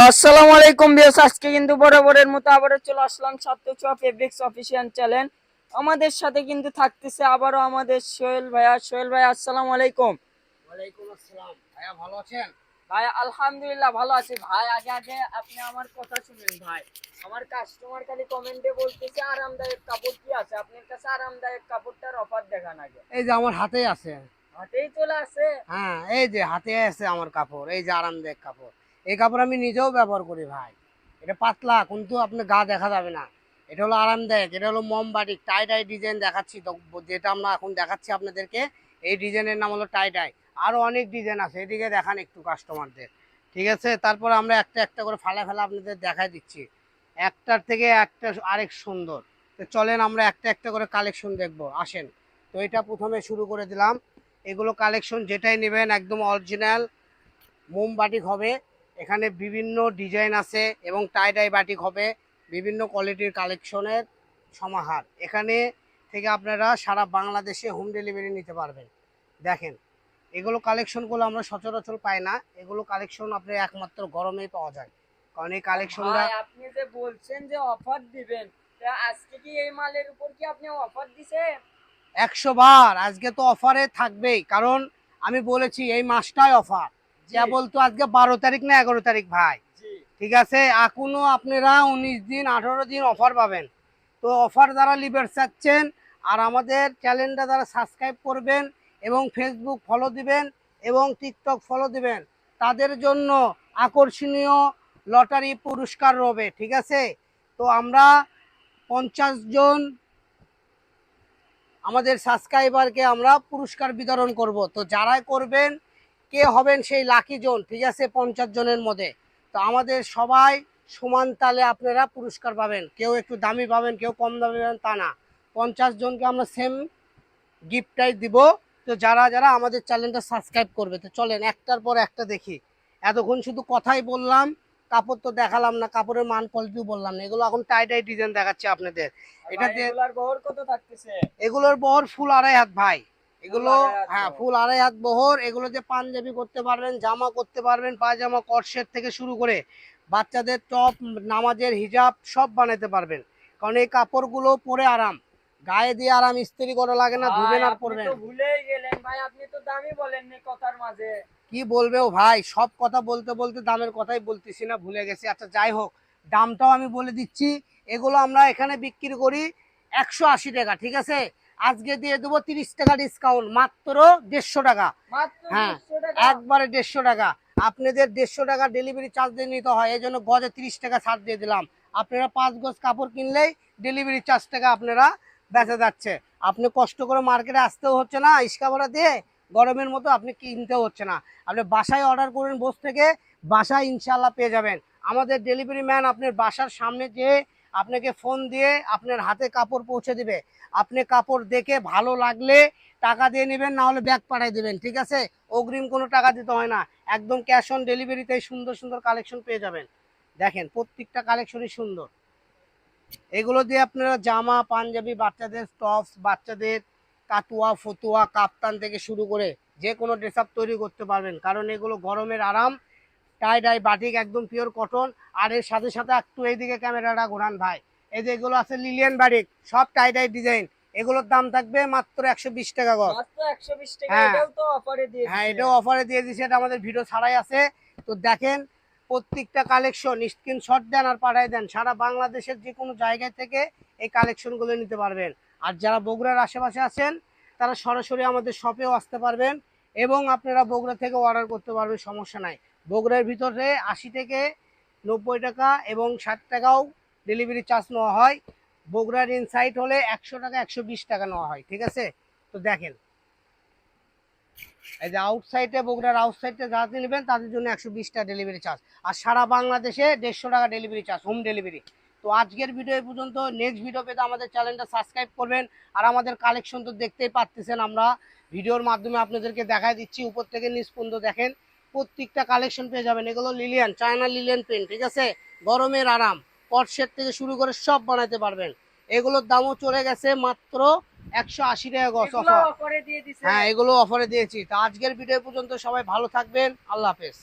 আসসালামু আলাইকুম ভিউয়ার্স, আজকে কিন্তু বরাবরের মতো আবারও চলে আসলাম ছাত্র ছোঁয়া ফেব্রিক্স অফিসিয়াল চ্যানেল। আমাদের সাথে কিন্তু থাকতেছে আবারও আমাদের সোহেল ভাই আসসালামু আলাইকুম। ওয়ালাইকুম আসসালাম। ভাইয়া ভালো আছেন? ভাই আলহামদুলিল্লাহ ভালো আছি ভাই। আগে আগে আপনি আমার কথা শুনেন ভাই। আমার কাস্টমার খালি কমেন্টে বলতেছে আরামদায়ক কাপড় কি আছে আপনার কাছে, আরামদায়ক কাপড়টার অফার দেখান আগে। এই যে আমার হাতেই আছে। হাতেই চলে আসে। হ্যাঁ, এই যে হাতে আছে আমার কাপড়, এই যে আরামদায়ক কাপড়। এই কাপড় আমি নিজেও ব্যবহার করি ভাই। এটা পাতলা কিন্তু আপনার গা দেখা যাবে না। এটা হলো আরামদায়ক, এটা হলো মোমবাটিক টাই ডাই ডিজাইন দেখাচ্ছি তো, যেটা আমরা এখন দেখাচ্ছি আপনাদেরকে। এই ডিজাইনের নাম হলো টাই ডাই। আরো অনেক ডিজাইন আছে, এদিকে দেখান একটু কাস্টমারদের। ঠিক আছে, তারপর আমরা একটা একটা করে ফালা ফেলা আপনাদের দেখাই দিচ্ছি। একটার থেকে একটা আরেক সুন্দর। তো চলেন আমরা একটা একটা করে কালেকশন দেখবো, আসেন। তো এটা প্রথমে শুরু করে দিলাম। এগুলো কালেকশন যেটাই নেবেন একদম অরিজিনাল মোম বাটিক হবে। এখানে বিভিন্ন ডিজাইন আছে এবং টাই ডাই বাটিক হবে। বিভিন্ন কোয়ালিটির কালেকশনের সমাহার। এখানে থেকে আপনারা সারা বাংলাদেশে হোম ডেলিভারি নিতে পারবেন। দেখেন, এগুলো কালেকশনগুলো আমরা সচরাচর পাই না। এগুলো কালেকশন আপনার একমাত্র গরমেই পাওয়া যায়, কারণ এই কালেকশনটা। ভাই আপনি যে বলছেন যে অফার দিবেন, তা আজকে কি এই মালের উপর কি আপনি অফার দিছেন? 100 বার আজকে তো অফারে থাকবেই, কারণ আমি বলেছি এই মাসটাই অফার। কেবল তো আজকে 12 তারিখ না 11 তারিখ ভাই। ঠিক আছে, এখনো আপনারা 19 দিন 18 দিন অফার পাবেন। তো অফার যারা লিবার চাচ্ছেন আর আমাদের চ্যানেলটা যারা সাবস্ক্রাইব করবেন এবং ফেসবুক ফলো দিবেন এবং টিকটক ফলো দিবেন, তাদের জন্য আকর্ষণীয় লটারি পুরস্কার রবে। ঠিক আছে, তো আমরা 50 জন আমাদের সাবস্ক্রাইবারকে আমরা পুরস্কার বিতরণ করব। তো যারাই করবেন, কে হবেন সেই লাকি জন, ঠিক আছে, 50 জনের মধ্যে। তো আমাদের সবাই সমান তালে আপনারা পুরস্কার পাবেন। কেউ একটু দামি পাবেন, কেউ কম দামি পাবেন, তা না। 50 জনকে আমরা সেম গিফটটাই দিব। তো যারা যারা আমাদের চ্যানেলটা সাবস্ক্রাইব করবে, তো চলেন একটার পর একটা দেখি। এতক্ষণ শুধু কথাই বললাম, কাপড় তো দেখালাম না, কাপড়ের মান কোয়ালিটিও বললাম না। এগুলো এখন টাই টাই ডিজাইন দেখাচ্ছি আপনাদের। এটা দিয়ে এগুলার বহর কত থাকতেছে? এগুলোর বহর ফুল 2.5 হাত ভাই। এগুলো হ্যাঁ ফুল 2.5 হাত বহর। এগুলো যে পাঞ্জাবি করতে পারবেন, জামা করতে পারবেন, পায়জামা, কটসেট থেকে শুরু করে বাচ্চাদের টপ, নামাজের হিজাব সব বানাতে পারবেন। কারণ এই কাপড়গুলো পরে আরাম, গায়ে দিয়ে আরাম, ইস্ত্রি করা লাগে না, ধুবেন আর পরবেন। ভুলেই গেলেন ভাই, আপনি তো দামই বলেননি কথার মাঝে। কি বলবে ও ভাই, সব কথা বলতে বলতে দামের কথাই বলতেছি না, ভুলে গেছি। আচ্ছা যাই হোক, দামটাও আমি বলে দিচ্ছি। এগুলো আমরা এখানে বিক্রি করি 180 টাকা। ঠিক আছে, আজকে দিয়ে দেবো 30 টাকা ডিসকাউন্ট, মাত্র 150 টাকা। হ্যাঁ, একবারে 150 টাকা। আপনাদের 150 টাকা ডেলিভারি চার্জ দিয়ে নিতে হয়, এই জন্য গজে 30 টাকা ছাড় দিয়ে দিলাম। আপনারা 5 গজ কাপড় কিনলেই ডেলিভারি চার্জ টাকা আপনারা বেঁচে যাচ্ছে। আপনি কষ্ট করে মার্কেটে আসতেও হচ্ছে না, ইস্কা ভাড়া দিয়ে গরমের মতো আপনি কিনতেও হচ্ছে না। আপনি বাসায় অর্ডার করেন, বসে থেকে বাসায় ইনশাল্লাহ পেয়ে যাবেন। আমাদের ডেলিভারি ম্যান আপনার বাসার সামনে যেয়ে আপনাকে ফোন দিয়ে আপনার হাতে কাপড় পৌঁছে দিবে। আপনি কাপড় দেখে ভালো লাগলে টাকা দিয়ে নেবেন, না হলে ব্যাগ পাঠিয়ে দেবেন। ঠিক আছে, অগ্রিম কোনো টাকা দিতে হয় না, একদম ক্যাশ অন ডেলিভারিতে সুন্দর সুন্দর কালেকশন পেয়ে যাবেন। দেখেন প্রত্যেকটা কালেকশনই সুন্দর। এগুলো দিয়ে আপনারা জামা, পাঞ্জাবি, বাচ্চাদের টপস, বাচ্চাদের কাতুয়া, ফতুয়া, কাপ্তান থেকে শুরু করে যে কোনো ড্রেস আপ তৈরি করতে পারবেন, কারণ এগুলো গরমের আরাম। টাই ডাই বাটিক একদম পিওর কটন। আর এর সাথে সাথে একটু এইদিকে ক্যামেরাটা ঘোরান ভাই। এই যে এগুলো আছে লিলিয়ান বাটিক, সব টাই ডাই ডিজাইন। এগুলোর দাম থাকবে মাত্র 120 টাকা গজ। মাত্র 120 টাকা। হ্যাঁ এটাও তো অফারে দিয়ে হ্যাঁ, দিচ্ছে। এটাও অফারে দিয়ে দিচ্ছে, এটা আমাদের ভিডিও ছাড়াই আছে। তো দেখেন, প্রত্যেকটা কালেকশন স্ক্রিনশট দেন আর পাঠিয়ে দেন, সারা বাংলাদেশের যে কোনো জায়গা থেকে এই কালেকশনগুলো নিতে পারবেন। আর যারা বগুড়ার আশেপাশে আছেন, তারা সরাসরি আমাদের শপেও আসতে পারবেন এবং আপনারা বগুড়া থেকে অর্ডার করতে পারবেন, সমস্যা নাই। বগুড়ার ভিতরে 80 থেকে 90 টাকা এবং 60 টাকাও ডেলিভারি চার্জ নেওয়া হয়। বগুড়ার ইনসাইড হলে 100 টাকা 120 টাকা নেওয়া হয়। ঠিক আছে, তো দেখেন এই যে আউটসাইডে, বগুড়ার আউটসাইডে যারা নেবেন তাদের জন্য 120 টাকা ডেলিভারি চার্জ। আর সারা বাংলাদেশে 150 টাকা ডেলিভারি চার্জ, হোম ডেলিভারি। তো আজকের ভিডিও এই পর্যন্ত। নেক্সট ভিডিও পেতে আমাদের চ্যানেলটা সাবস্ক্রাইব করবেন। আর আমাদের কালেকশন তো দেখতেই পাচ্ছেন, আমরা ভিডিওর মাধ্যমে আপনাদেরকে দেখাই দিচ্ছি। উপর থেকে নিচ পর্যন্ত দেখেন, প্রত্যেকটা কালেকশন পেয়ে যাবেন। এগুলো লিলিয়ান, চায়না লিলিয়ান প্রিন্ট। ঠিক আছে, গরমের আরাম, কটসেট থেকে শুরু করে সব বানাতে পারবেন। এগুলোর দামও চলে গেছে মাত্র 180 টাকা গজ অফার। হ্যাঁ, এগুলো অফারে দিয়েছি। তো আজকের ভিডিও পর্যন্ত, সবাই ভালো থাকবেন, আল্লাহ হাফেজ।